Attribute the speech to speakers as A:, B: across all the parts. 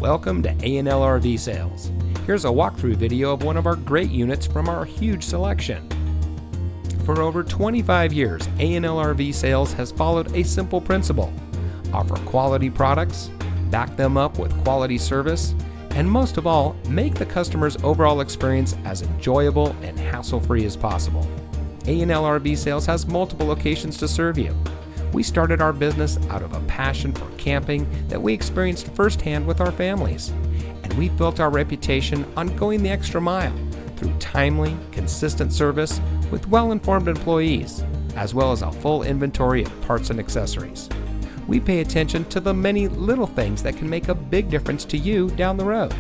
A: Welcome to A&L RV Sales. Here's a walkthrough video of one of our great units from our huge selection. For over 25 years, A&L RV Sales has followed a simple principle: offer quality products, back them up with quality service, and most of all, make the customer's overall experience as enjoyable and hassle-free as possible. A&L RV Sales has multiple locations to serve you. We started our business out of a passion for camping that we experienced firsthand with our families, and we built our reputation on going the extra mile through timely, consistent service with well-informed employees, as well as a full inventory of parts and accessories. We pay attention to the many little things that can make a big difference to you down the road.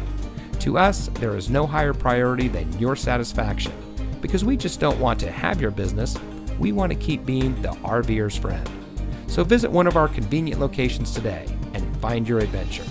A: To us, there is no higher priority than your satisfaction, because we just don't want to have your business, we want to keep being the RVer's friend. So visit one of our convenient locations today and find your adventure.